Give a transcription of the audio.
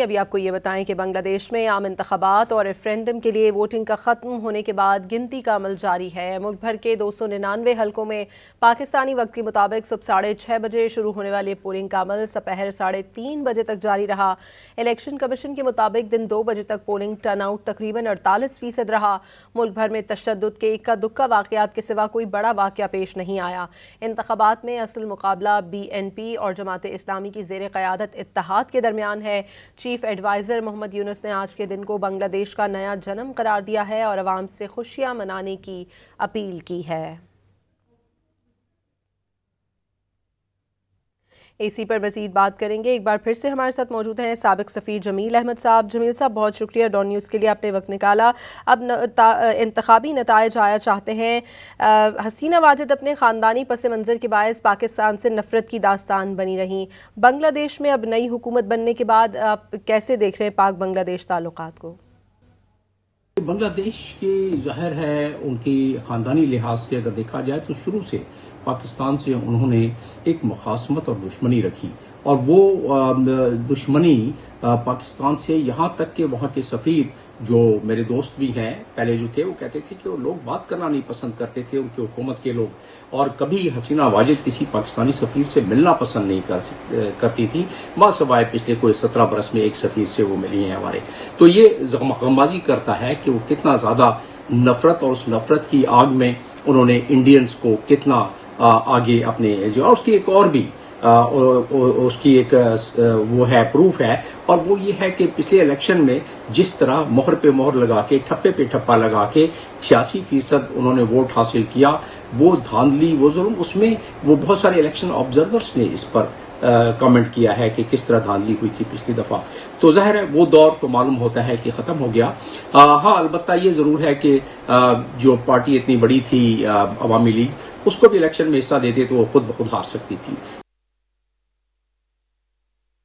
ابھی آپ کو یہ بتائیں کہ بنگلہ دیش میں عام انتخابات اور ریفرینڈم کے لیے ووٹنگ کا ختم ہونے کے بعد گنتی کا عمل جاری ہے۔ ملک بھر کے 299 حلقوں میں پاکستانی وقت کے مطابق صبح 6:30 بجے شروع ہونے والی پولنگ کا عمل دوپہر 3:30 بجے تک جاری رہا۔ الیکشن کمیشن کے مطابق دن 2 بجے تک پولنگ ٹرن آؤٹ تقریباً 48% رہا۔ ملک بھر میں تشدد کے اکا دکا واقعات کے سوا کوئی بڑا واقعہ پیش نہیں آیا۔ انتخابات میں اصل مقابلہ BNP اور جماعت اسلامی کی زیر قیادت اتحاد کے درمیان ہے۔ چیف ایڈوائزر محمد یونس نے آج کے دن کو بنگلہ دیش کا نیا جنم قرار دیا ہے اور عوام سے خوشیاں منانے کی اپیل کی ہے۔ اسی پر مزید بات کریں گے۔ ایک بار پھر سے ہمارے ساتھ موجود ہیں سابق سفیر جمیل احمد صاحب۔ جمیل صاحب، بہت شکریہ ڈان نیوز کے لیے آپ نے وقت نکالا۔ اب انتخابی نتائج آیا چاہتے ہیں۔ حسینہ واجد اپنے خاندانی پس منظر کے باعث پاکستان سے نفرت کی داستان بنی رہیں۔ بنگلہ دیش میں اب نئی حکومت بننے کے بعد آپ کیسے دیکھ رہے ہیں پاک بنگلہ دیش تعلقات کو؟ بنگلہ دیش کی ظاہر ہے ان کی خاندانی لحاظ سے اگر دیکھا جائے تو شروع سے پاکستان سے انہوں نے ایک مخاصمت اور دشمنی رکھی، اور وہ دشمنی پاکستان سے یہاں تک کہ وہاں کے سفیر جو میرے دوست بھی ہیں پہلے جو تھے، وہ کہتے تھے کہ وہ لوگ بات کرنا نہیں پسند کرتے تھے ان کی حکومت کے لوگ، اور کبھی حسینہ واجد کسی پاکستانی سفیر سے ملنا پسند نہیں کرتی تھی، ماں سوائے پچھلے کوئی 17 برس میں ایک سفیر سے وہ ملی ہیں ہمارے۔ تو یہ غمازی کرتا ہے کہ وہ کتنا زیادہ نفرت، اور اس نفرت کی آگ میں انہوں نے انڈینز کو کتنا آگے اپنے جو، اور اس کی ایک اور بھی اس کی ایک وہ ہے پروف ہے، اور وہ یہ ہے کہ پچھلے الیکشن میں جس طرح مہر پہ مہر لگا کے ٹھپے پہ ٹھپا لگا کے 86% انہوں نے ووٹ حاصل کیا، وہ دھاندلی، وہ ظلم، اس میں وہ بہت سارے الیکشن آبزرورز نے اس پر کمنٹ کیا ہے کہ کس طرح دھاندلی ہوئی تھی پچھلی دفعہ۔ تو ظاہر ہے وہ دور تو معلوم ہوتا ہے کہ ختم ہو گیا۔ ہاں، البتہ یہ ضرور ہے کہ جو پارٹی اتنی بڑی تھی عوامی لیگ، اس کو بھی الیکشن میں حصہ دیتے تو وہ خود بخود ہار سکتی تھی۔